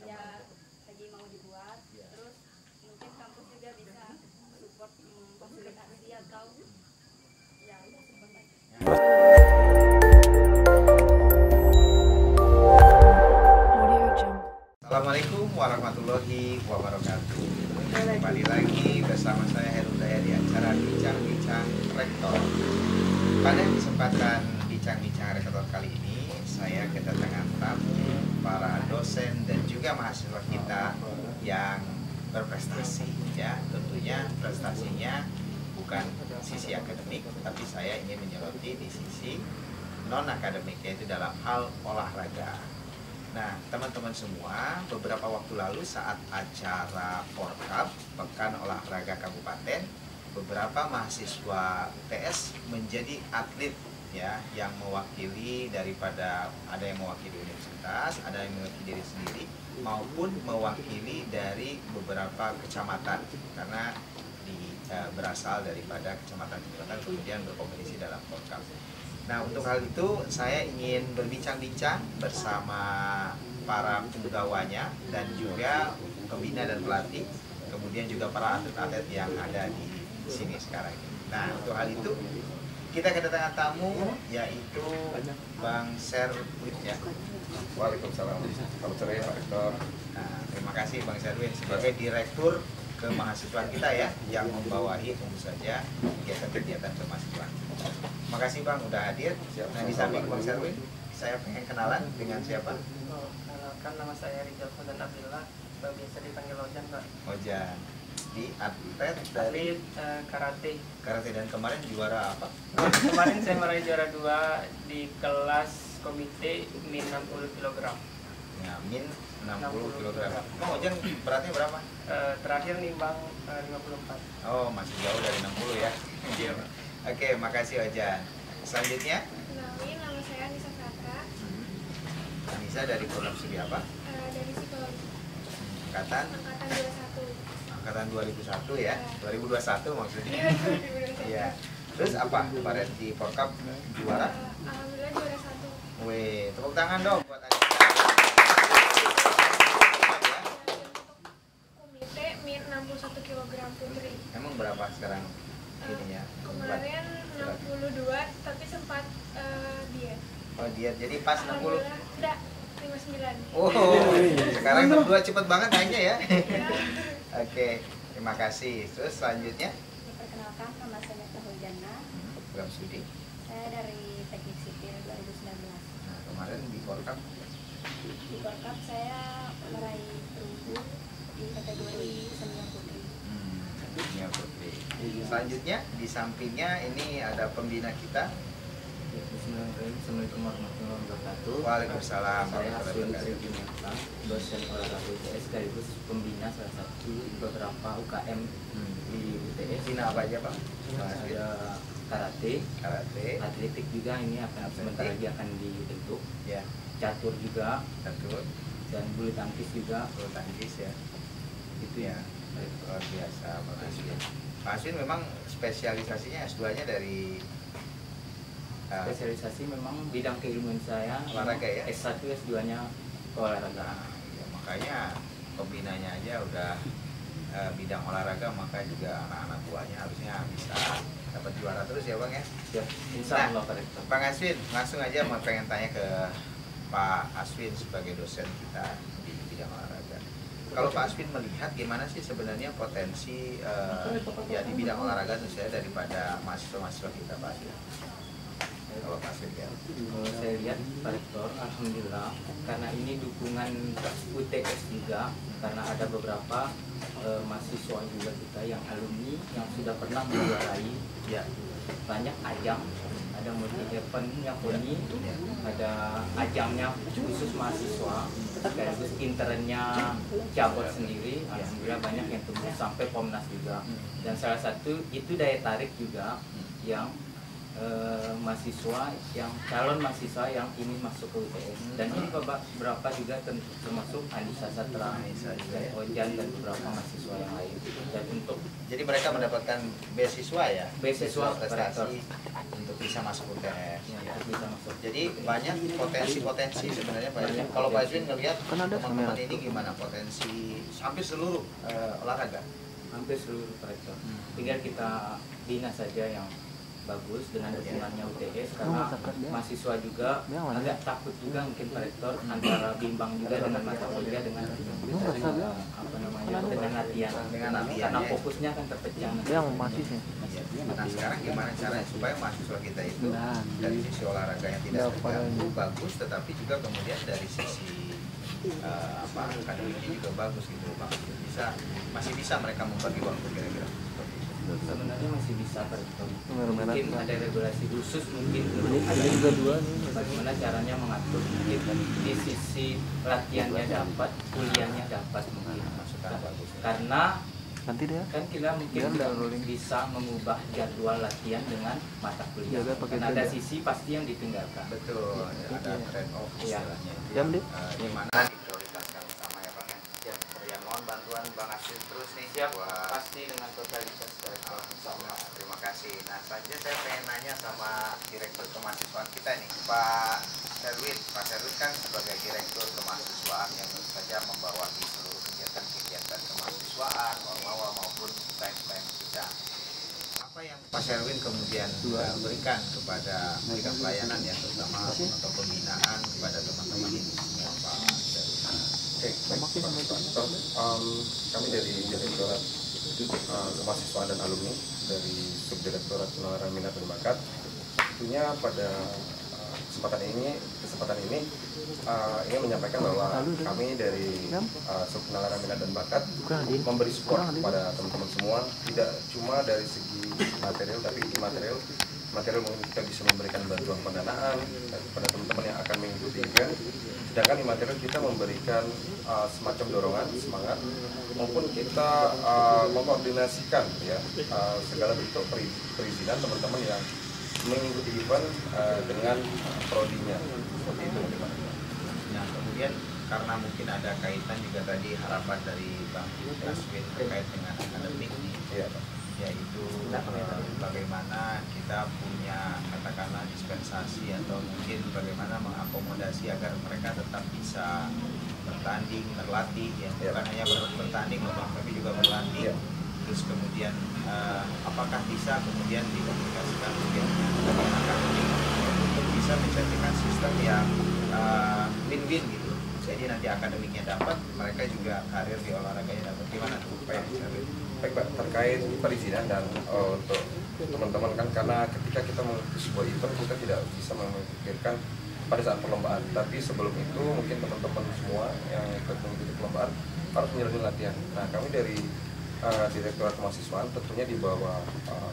ya lagi mau dibuat. Terus mungkin kampus juga bisa support memfasilitasi atau ya udah support aja. Assalamualaikum warahmatullahi wabarakatuh. Kembali lagi bersama saya Herul Daya di acara Bincang-Bincang Rektor. Pada kesempatan Bincang-Bincang Rektor kali ini, saya kedatangan tamu, para dosen dan juga mahasiswa kita yang berprestasi. Ya, tentunya prestasinya bukan sisi akademik, tapi saya ingin menyoroti di sisi non-akademik, yaitu dalam hal olahraga. Nah, teman-teman semua, beberapa waktu lalu saat acara Porkab, Pekan Olahraga Kabupaten, beberapa mahasiswa TS menjadi atlet ya, yang mewakili daripada, ada yang mewakili universitas, ada yang mewakili diri sendiri, maupun mewakili dari beberapa kecamatan, karena berasal daripada kecamatan-kecamatan kemudian berkompetisi dalam Porkab. Nah, untuk hal itu saya ingin berbincang-bincang bersama para penggawanya dan juga pembina dan pelatih, kemudian juga para atlet-atlet yang ada di sini sekarang ini. Nah, untuk hal itu kita kedatangan tamu, yaitu Bang Serwin ya. Waalaikumsalam. Selamat sore Pak Rektor. Nah, terima kasih Bang Serwin sebagai direktur kemahasiswaan kita ya, yang membawahi tentu saja kegiatan-kegiatan kemahasiswaan. Terima kasih Bang udah hadir. Nah, di samping Bang Serwin, saya pengen kenalan dengan siapa? Kenalkan, nama saya Rizal Faudan Abdillah, biasa dipanggil Ojan Pak. Ojan. Di atlet dari karate dan kemarin juara apa? Kemarin saya meraih juara 2 di kelas komite min 60 kg. Ya, min 60 kg. Bang Ojan beratnya berapa? Terakhir nimbang 54. Oh, masih jauh dari 60 ya. Iya Pak. Oke, makasih Ojan. Selanjutnya, Kenalin, nama saya Anissa Saka. Anissa dari program studi apa? Dari psikologi. Angkatan 21. 2001 ya, 2021 maksudnya. Iya, 2021. Iya. Terus apa kemarin di Porkab juara? Alhamdulillah juara 1. Wih, tepuk tangan dong buat Anissa. Komite min 61 kg putri. Emang berapa sekarang ininya? Kemarin 62 tapi sempat diet. Oh, diet. Jadi pas 60. Alhamdulillah, enggak, 59. Oh, sekarang 62 cepet banget naiknya ya. Ya. Oke, terima kasih. Terus selanjutnya, Perkenalkan, nama saya Meta Huljana. program studi. Saya dari Teknik Sipil 2019. Nah, kemarin di Porkab Di Porkab saya meraih perunggu di kategori senior putri. dunia putri. Selanjutnya di sampingnya ini ada pembina kita. Assalamualaikum warahmatullahi wabarakatuh. Waalaikumsalam Saya warahmatullahi Aswin wabarakatuh. Dinata, dosen olahraga UTS sekaligus pembina salah satu beberapa UKM di UTS. Pembina apa aja Pak? Ada karate, Karate, atletik juga ini akan sebentar lagi akan dibentuk. ya, Catur juga catur, dan bulu tangkis juga. bulu tangkis ya. Itu ya. Luar biasa Pak Aswin. Pak Aswin memang spesialisasinya S2-nya dari Spesialisasi memang bidang keilmuan saya Olahraga ya? S1 S2-nya olahraga. ya, makanya pembinanya aja udah bidang olahraga, maka juga anak-anak buahnya harusnya bisa dapat juara terus ya Bang ya. Ya, insya Allah Pak Rektor. Bang Aswin, langsung aja mau pengen tanya ke Pak Aswin sebagai dosen kita di bidang olahraga. Kalau Pak Aswin melihat gimana sih sebenarnya potensi ya di bidang olahraga tentu daripada mahasiswa-mahasiswa kita Pak Aswin? Kalau Pak Aswin ya. Kalau saya lihat Pak Rektor, alhamdulillah karena ini dukungan UTS juga, karena ada beberapa mahasiswa juga kita yang alumni yang sudah pernah menjuarai Ya. banyak ajang, ada multi event yang poni, ada ajangnya khusus mahasiswa, sekaligus internnya cabut sendiri, alhamdulillah banyak yang tembus sampai Pomnas juga. Dan salah satu itu daya tarik juga yang mahasiswa yang calon mahasiswa yang ingin masuk ke UTS. Dan ini beberapa juga termasuk Anissa Satra, dan Ojan dan beberapa mahasiswa yang lain. Dan untuk Jadi mereka mendapatkan beasiswa ya, beasiswa prestasi untuk bisa masuk UTS. ya, bisa masuk. Jadi banyak potensi sebenarnya Pak Edwin. Kalau Pak Edwin ngelihat teman-teman ini gimana potensi hampir seluruh olahraga? Hampir seluruh rektor. Tinggal kita bina saja yang bagus dengan dukungannya UTS, karena mahasiswa juga agak takut juga mungkin Pak Rektor antara bimbang juga dengan mata kuliah dengan dengan latihan karena fokusnya kan terpecah. Nah sekarang gimana caranya supaya mahasiswa kita itu dari sisi olahraga yang tidak terganggu bagus, tetapi juga kemudian dari sisi akademiknya juga bagus gitu Pak. Masih bisa mereka membagi waktu kira-kira? Sebenarnya masih bisa Pak Rektor. Mungkin ada regulasi khusus mungkin bagaimana caranya mengatur mungkin di sisi latihannya dapat, kuliahnya dapat mungkin. Karena kan kita mungkin bisa mengubah jadwal latihan dengan mata kuliah. Karena ada sisi pasti yang ditinggalkan. Betul, ada trade off istilahnya. Di mana diprioritaskan utama ya Bang ya. Ya mohon bantuan Bang Aswin terus nih. Siap, pasti dengan totalitas. Terima kasih. Nah selanjutnya saya pengen nanya sama Direktur Kemahasiswaan kita nih, Pak Serwin. Pak Serwin kan sebagai Direktur Kemahasiswaan yang tentu saja membawahi seluruh kegiatan kemahasiswaan, ormawa maupun UKM kita. Apa yang Pak Serwin kemudian berikan pelayanan ya, terutama atau pembinaan kepada teman-teman ini semua Pak Serwin? Oke, baik. Kami dari Direktorat Kemahasiswaan dan Alumni dari Subdirektorat Penalaran Minat dan Bakat, tentunya pada kesempatan ini ingin menyampaikan bahwa kami dari Subpenalaran Minat dan Bakat memberi support kepada teman-teman semua, tidak cuma dari segi material tapi imaterial. Material mungkin kita bisa memberikan bantuan pendanaan kepada teman-teman yang akan mengikuti event, sedangkan imaterial kita memberikan semacam dorongan, semangat, maupun kita mengkoordinasikan ya segala bentuk perizinan teman-teman yang mengikuti event dengan prodinya, seperti itu. Nah kemudian karena mungkin ada kaitan juga tadi harapan dari Bang Aswin terkait dengan akademik nih, yaitu bagaimana kita punya katakanlah dispensasi atau mungkin bagaimana mengakomodasi agar mereka tetap bisa bertanding, berlatih ya, bukan hanya bertanding loh Bang, tapi juga berlatih. Terus kemudian apakah bisa kemudian dikomunikasikan dengan akademik untuk bisa menjadikan sistem yang win-win gitu. Jadi nanti akademiknya dapat, mereka juga karir di olahraganya dapat. Gimana tuh Pak? Baik Pak, terkait perizinan dan untuk teman-teman kan, karena ketika kita mengikuti sebuah event kita tidak bisa memikirkan pada saat perlombaan, tapi sebelum itu mungkin teman-teman semua yang ikut mengikuti perlombaan harus menjalani latihan. Nah kami dari Direktorat Kemahasiswaan tentunya di bawah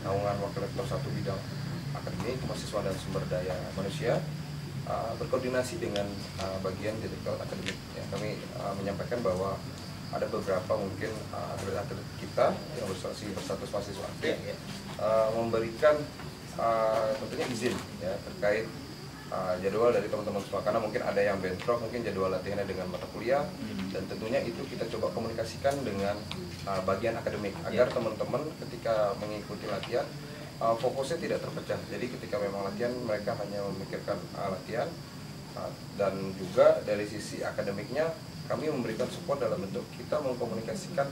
naungan Wakil Rektor 1 bidang akademik, kemahasiswaan dan sumber daya manusia berkoordinasi dengan bagian Direktorat Akademik. Ya, kami menyampaikan bahwa ada beberapa mungkin atlet-atlet kita yang berstatus mahasiswa aktif memberikan tentunya izin ya terkait jadwal dari teman-teman semua, karena mungkin ada yang bentrok mungkin jadwal latihannya dengan mata kuliah, dan tentunya itu kita coba komunikasikan dengan bagian akademik agar teman-teman ketika mengikuti latihan fokusnya tidak terpecah. Jadi ketika memang latihan mereka hanya memikirkan latihan, dan juga dari sisi akademiknya kami memberikan support dalam bentuk kita mengkomunikasikan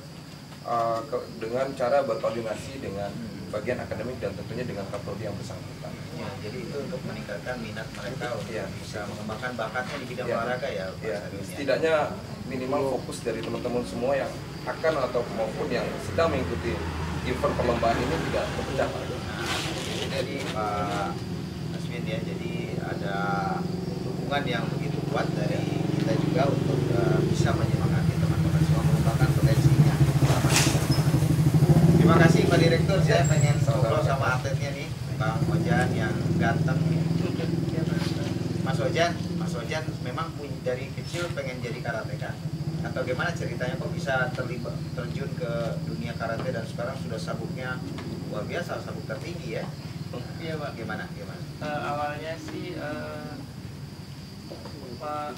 dengan cara berkoordinasi dengan bagian akademik dan tentunya dengan kaprodi yang bersangkutan. Ya, jadi itu untuk meningkatkan minat mereka untuk bisa mengembangkan bakatnya di bidang olahraga ya. Setidaknya minimal fokus dari teman-teman semua yang akan atau maupun yang sedang mengikuti event perlombaan ini tidak terpecah. Nah, jadi Pak Aswin ya, jadi ada dukungan yang begitu kuat dari kita juga untuk bisa menyemangati teman-teman semua mengembangkan potensinya. Terima kasih Pak Direktur, saya pengen ngobrol sama atletnya nih, Bang Ojan yang ganteng. Mas Ojan memang dari kecil pengen jadi karateka. Atau gimana ceritanya kok bisa terjun ke dunia karate dan sekarang sudah sabuknya luar biasa, sabuk tertinggi ya? Iya Pak. Gimana? Awalnya sih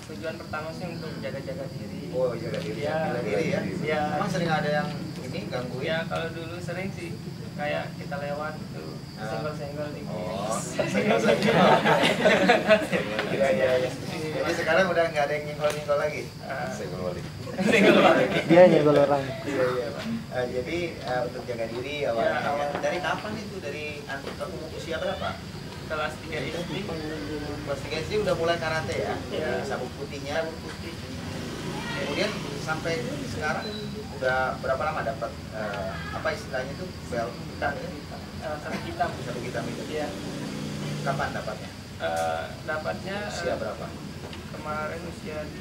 tujuan pertama sih untuk jaga-jaga diri. Oh, jaga diri. Ya. Bela diri ya. Ya. Emang sering ada yang ini gangguin? Ya kalau dulu sering sih kayak kita lewat gitu senggol-senggol dikit. Oh, iya. Jadi sekarang udah nggak ada yang nyenggol-nyenggol lagi. Senggol balik. Senggol balik. Dia nyenggol orang. Iya. Jadi untuk jaga diri awalnya. Ya, awal. Dari kapan itu? Dari usia berapa? Kelas 3 SD. Kelas 3 SD udah mulai karate ya? Iya. Sabuk putihnya. Sabuk putih. Kemudian sampai sekarang udah berapa lama dapat apa istilahnya itu belt hitam ya? Sabuk hitam. Sabuk hitam itu. Iya. Kapan dapatnya? Dapatnya Usia berapa? kemarin usia 18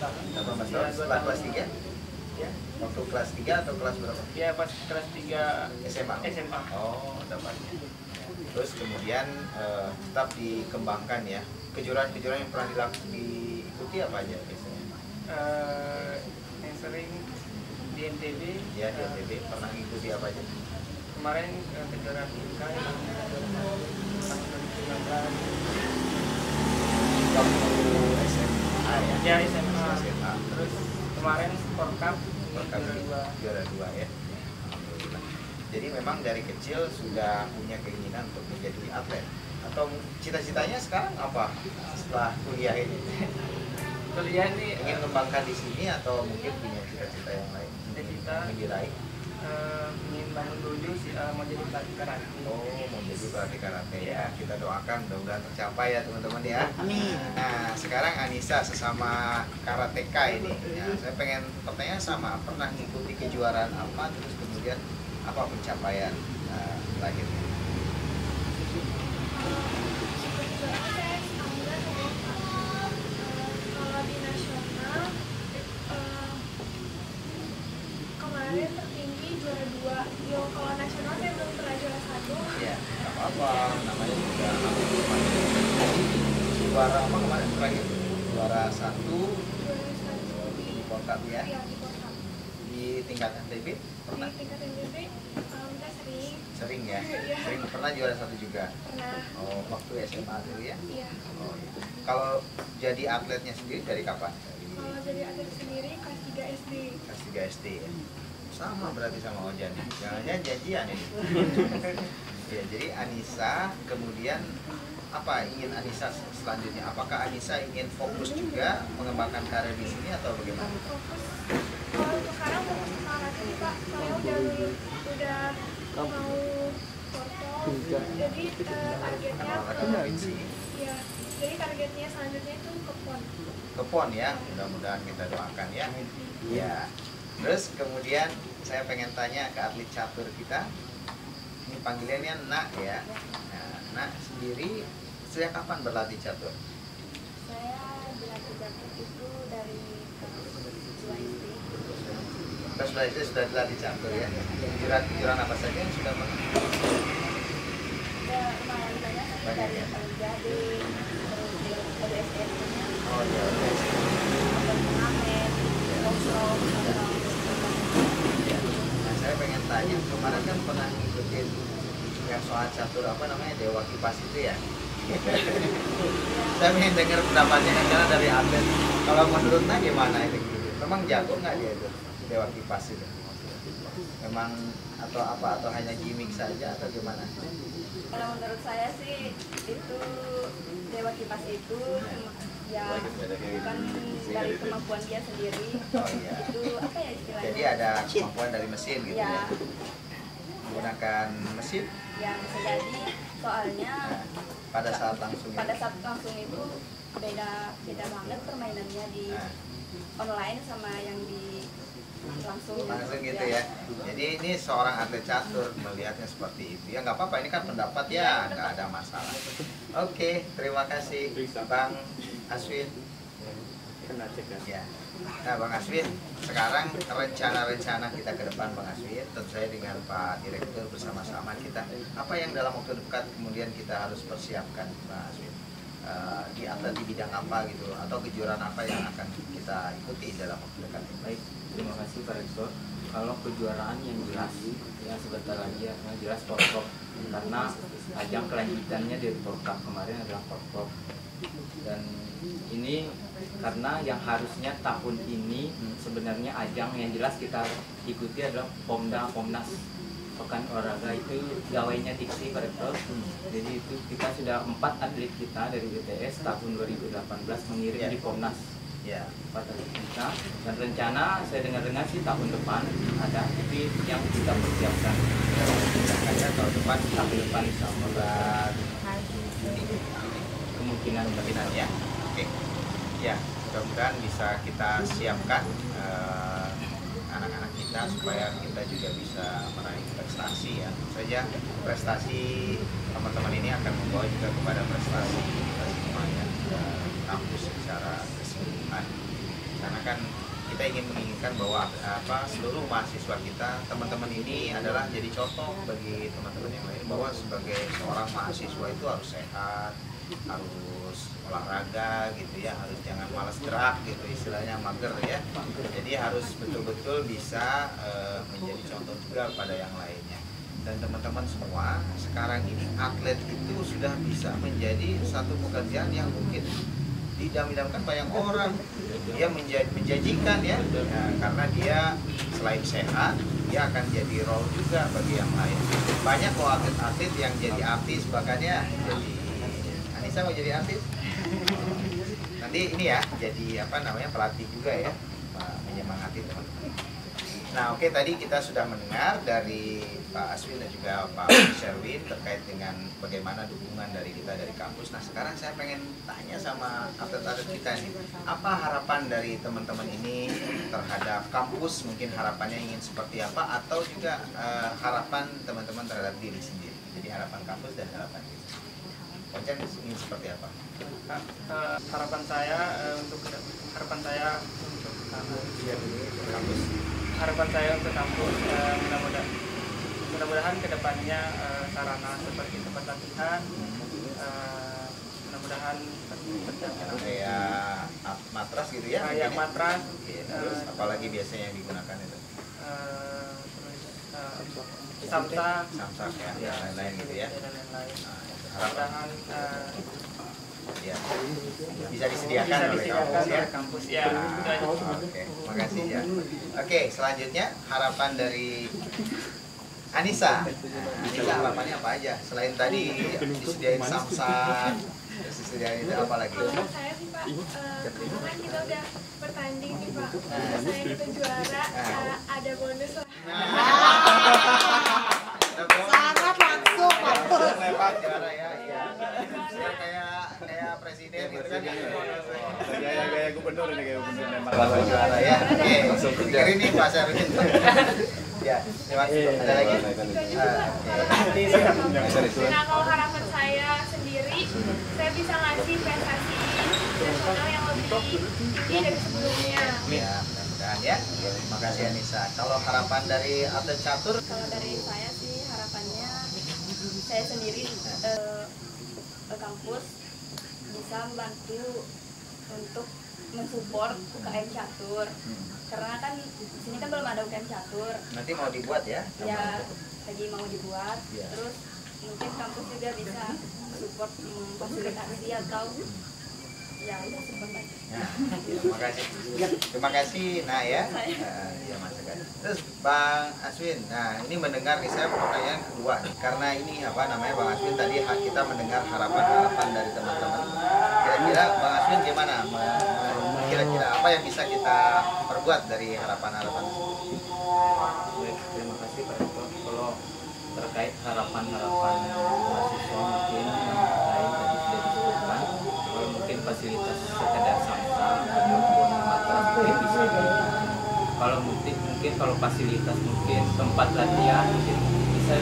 tahun. 18 Usia tahun 2 setelah tahun. kelas 3? Ya. Waktu kelas 3 atau kelas berapa? Ya pas kelas 3 SMA. SMA. Oh, dapatnya. Terus kemudian tetap dikembangkan ya. Kejuaraan-kejuaraan yang pernah diikuti apa aja biasanya? Yang sering di NTB. Ya, di NTB pernah ngikuti apa aja? Kemarin kejuaraan INKA yang tahun 2019. Waktu SMA ya? Ya SMA. SMA. Terus kemarin Sport Cup Juara juara 2. dua ya. Alhamdulillah. Jadi memang dari kecil sudah punya keinginan untuk menjadi atlet. Atau cita-citanya sekarang apa setelah kuliah ini? Kuliah ini Ingin mengembangkan di sini atau mungkin punya cita-cita yang lain? Cita-cita. Ingin diraih? Ingin bangun dojo sih, mau jadi pelatih karate. Oh, mau jadi pelatih karate ya. Ya. Kita doakan mudah-mudahan tercapai ya teman-teman ya. Amin. Nah, sekarang Anissa sesama karateka ini. Ya, saya pengen pertanyaan sama, pernah ngikuti kejuaraan apa terus kemudian apa pencapaian terakhirnya? Kalau di nasional kemarin tertinggi juara 2. Yo, kalau nasional saya belum pernah juara 1. Ya, nggak apa-apa. Namanya juga juara apa kemarin terakhir? Juara 1 Juara 1 di kota ya. Iya, di kota. Di tingkat NTB pernah? Di tingkat NTB kita sering. Sering ya. Iya. Sering pernah juara 1 juga. Pernah. Oh, waktu SMA dulu ya. Iya. Oh, gitu. Kalau jadi atletnya sendiri dari kapan? Kalau jadi atlet sendiri kelas 3 SD. Kelas 3 SD ya. Sama berarti sama Ojan nih. Jangan-jangan janjian ini. Ya, jadi Anissa kemudian apa ingin Anissa selanjutnya? Apakah Anissa ingin fokus juga mengembangkan karir di sini atau bagaimana? Fokus. Kalau untuk sekarang fokus ke karate nih Pak. Soalnya udah mau porto. Jadi targetnya ke ya. Jadi targetnya selanjutnya itu ke PON. Ke PON ya, mudah-mudahan kita doakan ya. Ya. Terus kemudian saya pengen tanya ke atlet catur kita. Ini panggilannya Nak ya. Nah, Nak sendiri sejak kapan berlatih catur? Saya berlatih catur itu dari kelas 2 SD. Kelas 2 SD sudah dilatih catur ya. Kejuaraan apa saja yang sudah pernah? Ya lumayan banyak sih, Banyak dari ya? Olimpiade, terus di ODSN, Oh ya, oke. turnamen, workshop, Nah, saya pengen tanya, kemarin kan pernah ngikutin yang soal catur apa namanya Dewa Kipas itu ya. Saya pengen dengar pendapatnya karena dari atlet. Kalau menurut Nah gimana itu? Memang jago nggak dia itu Dewa Kipas itu? Memang atau apa atau hanya gimmick saja atau gimana? Kalau menurut saya sih itu Dewa Kipas itu ya bukan dari kemampuan dia sendiri. Oh iya. Itu apa ya istilahnya? Jadi ada kemampuan dari mesin gitu Ya, ya. Menggunakan mesin. ya bisa jadi soalnya Nah, pada saat langsung ya. pada saat langsung itu beda banget permainannya di Nah, online sama yang di langsung gitu ya. Jadi ini seorang atlet catur melihatnya seperti itu. Ya nggak apa-apa, ini kan pendapat ya, nggak ada masalah. Oke, terima kasih Bang Aswin. Ya. Nah Bang Aswin, sekarang rencana-rencana kita ke depan Bang Aswin, tentu saya dengan Pak Direktur bersama-sama kita. Apa yang dalam waktu dekat kemudian kita harus persiapkan Bang Aswin? Di atlet di bidang apa gitu, atau kejuaraan apa yang akan kita ikuti dalam waktu dekat ini? Baik, terima kasih kasih Pak Rektor. Kalau kejuaraan yang jelas, yang sebentar lagi yang jelas Porprov, karena ajang kelanjutannya dari Porprov kemarin adalah Porprov. Dan ini karena yang harusnya tahun ini sebenarnya ajang yang jelas kita ikuti adalah Pomnas. Pekan olahraga itu gawainya Diksi Pak Rektor. Jadi itu kita sudah 4 atlet kita dari BTS tahun 2018 mengirim di Pomnas. Ya. 4 atlet kita. Dan rencana saya dengar-dengar sih tahun depan ada, tapi yang kita persiapkan. Kayaknya tahun depan Insya Allah kemungkinan ya. Oke. Ya, mudah-mudahan bisa kita siapkan anak-anak kita supaya kita juga bisa meraih prestasi ya. Tentu saja prestasi teman-teman ini akan membawa juga kepada prestasi kita semuanya kampus secara keseluruhan. Karena kan kita ingin menginginkan bahwa seluruh mahasiswa kita, teman-teman ini adalah jadi contoh bagi teman-teman yang lain bahwa sebagai seorang mahasiswa itu harus sehat, harus olahraga gitu ya, harus jangan malas gerak gitu, istilahnya mager ya. Jadi harus betul-betul bisa menjadi contoh juga pada yang lainnya. Dan teman-teman semua, sekarang ini atlet itu sudah bisa menjadi satu pekerjaan yang mungkin didam-damkan banyak orang. Dia menjanjikan ya, karena dia selain sehat, dia akan jadi role juga bagi yang lain. Banyak kok atlet-atlet yang jadi artis, bahkan ya jadi Anissa mau jadi artis. Nanti ini ya jadi pelatih juga ya, menyemangati teman-teman. Nah oke, tadi kita sudah mendengar dari Pak Aswin dan juga Pak Sherwin terkait dengan bagaimana dukungan dari kita dari kampus. Nah sekarang saya pengen tanya sama atlet-atlet kita nih, apa harapan dari teman-teman ini terhadap kampus? Mungkin harapannya ingin seperti apa, atau juga harapan teman-teman terhadap diri sendiri. Jadi harapan kampus dan harapan diri. Konsen ingin seperti apa? Harapan saya untuk kampus. Harapan saya untuk kampus mudah-mudahan kedepannya sarana seperti tempat latihan, mudah-mudahan kayak matras gitu ya? Kayak matras. Terus apalagi biasanya yang digunakan itu? Samsak ya, lain-lain gitu ya. Harapan ya bisa disediakan oleh kampus ya. Oke, makasih ya. Oke, selanjutnya harapan dari Anissa. Anissa harapannya apa aja? Selain tadi disediain samsak, disediain itu apa lagi? Kalau saya sih Pak, kan kita udah bertanding nih Pak. Saya kita juara, ada bonus lah. Sangat langsung Pak. Lewat juara ya. Kayak presiden gitu kan. Gaya gubernur ini, kayak gubernur lewat juara ya. Oke, dengar ini Pak Syarifin. Ya, terima kasih. Ada lagi? Nah, kalau harapan saya sendiri, saya bisa ngasih prestasi nasional yang lebih tinggi dari sebelumnya. Ya, mudah-mudahan ya. Terima kasih Anissa. Kalau harapan dari atlet catur? Kalau dari saya sih harapannya saya sendiri kampus bisa membantu untuk mensupport UKM catur. Karena kan di sini kan belum ada UKM catur. Nanti mau dibuat ya? Ya, lagi mau dibuat. Ya. Terus mungkin kampus juga bisa support memfasilitasi atau ya itu support aja. Nah, terima kasih. Terima kasih. Nah ya. Ya Mas Tegar. Terus Bang Aswin, nah ini mendengar nih saya pertanyaan kedua nih. Karena ini Bang Aswin tadi kita mendengar harapan-harapan dari teman-teman. Kira-kira Bang Aswin gimana? Kira-kira apa yang bisa kita perbuat dari harapan-harapan? Baik, terima kasih Pak Rektor. Kalau terkait harapan-harapan mahasiswa mungkin yang lain tadi sudah disebutkan, kalau mungkin fasilitas sekedar samsak ataupun matras mungkin bisa kalau mungkin kalau fasilitas mungkin tempat latihan mungkin bisa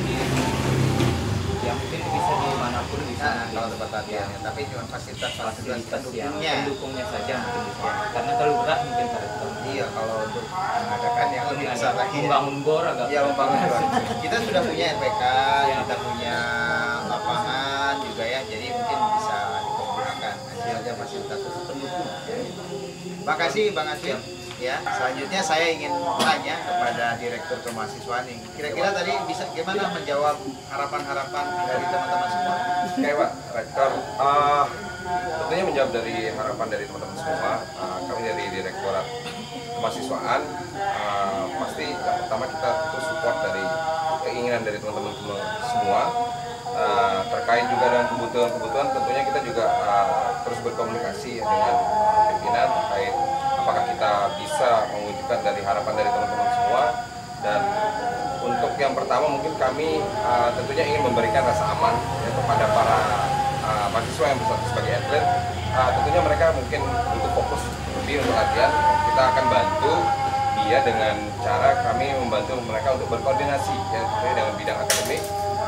mungkin bisa dimanapun bisa. Kalau tempat latihan ya, tapi cuma fasilitas pendukungnya saja mungkin bisa. Karena kalau berat mungkin Pak Rektor. Iya, kalau untuk mengadakan yang lebih besar lagi membangun gor agak membangun gor. Kita sudah punya RPK, kita punya lapangan juga ya, jadi mungkin bisa dipergunakan. Nanti ada fasilitas pendukung. Terima kasih Bang Aswin. ya. Selanjutnya saya ingin tanya kepada Direktur Kemahasiswaan nih. Kira-kira tadi bisa gimana menjawab harapan-harapan dari teman-teman semua? Oke Pak Rektor, tentunya menjawab dari harapan dari teman-teman semua. Kami dari Direktorat Kemahasiswaan pasti yang pertama kita terus support dari keinginan dari teman-teman semua. Terkait juga dengan kebutuhan-kebutuhan, tentunya kita juga terus berkomunikasi dengan pimpinan terkait apakah kita bisa mewujudkan dari harapan dari teman-teman semua. Dan untuk yang pertama mungkin kami tentunya ingin memberikan rasa aman ya, kepada para mahasiswa yang bersatu sebagai atlet. Tentunya mereka mungkin butuh fokus lebih untuk latihan. Kita akan bantu dia dengan cara kami membantu mereka untuk berkoordinasi ya, tentunya dengan bidang akademik,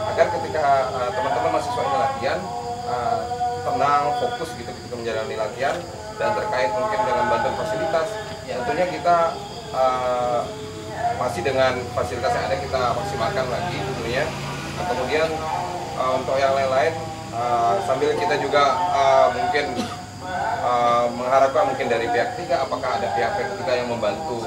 agar ketika teman-teman mahasiswa ini latihan tenang, fokus gitu ketika menjalani latihan. Dan terkait mungkin dengan bantuan fasilitas, tentunya kita masih dengan fasilitas yang ada kita maksimalkan lagi tentunya. Kemudian untuk yang lain-lain sambil kita juga mungkin mengharapkan mungkin dari pihak ketiga, apakah ada pihak ketiga yang membantu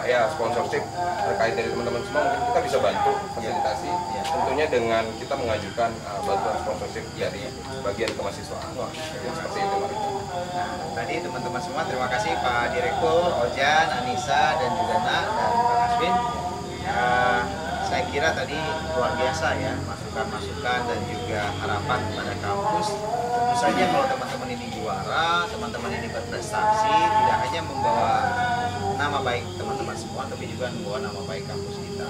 ya sponsorship terkait dari teman-teman semua, mungkin kita bisa bantu fasilitasi tentunya dengan kita mengajukan bantuan sponsorship dari bagian kemahasiswaan. Seperti itu Pak. Nah, tadi teman-teman semua terima kasih Pak Direktur, Ojan, Anissa, dan juga Nak dan Pak Aswin. Saya kira tadi luar biasa ya masukan-masukan dan juga harapan kepada kampus. Tentu saja kalau teman-teman ini juara, teman-teman ini berprestasi, tidak hanya membawa nama baik teman-teman semua, tapi juga membawa nama baik kampus kita.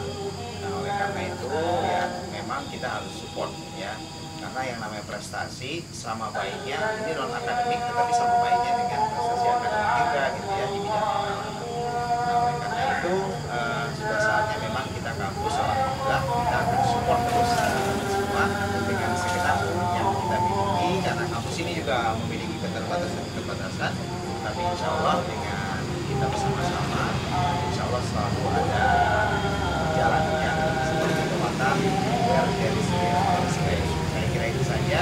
Nah, oleh karena itu ya memang kita harus support ya. Karena yang namanya prestasi sama baiknya ini non akademik, tetapi sama baiknya dengan prestasi akademik juga gitu ya di bidang pengalaman. Nah, oleh karena itu sudah saatnya memang kita kampus alhamdulillah kita akan support terus semua dengan segenap yang kita miliki, karena kampus ini juga memiliki keterbatasan, tapi insya Allah dengan kita bersama-sama insya Allah selalu ada jalannya seperti kekuatan dari segala. Saya kira itu saja.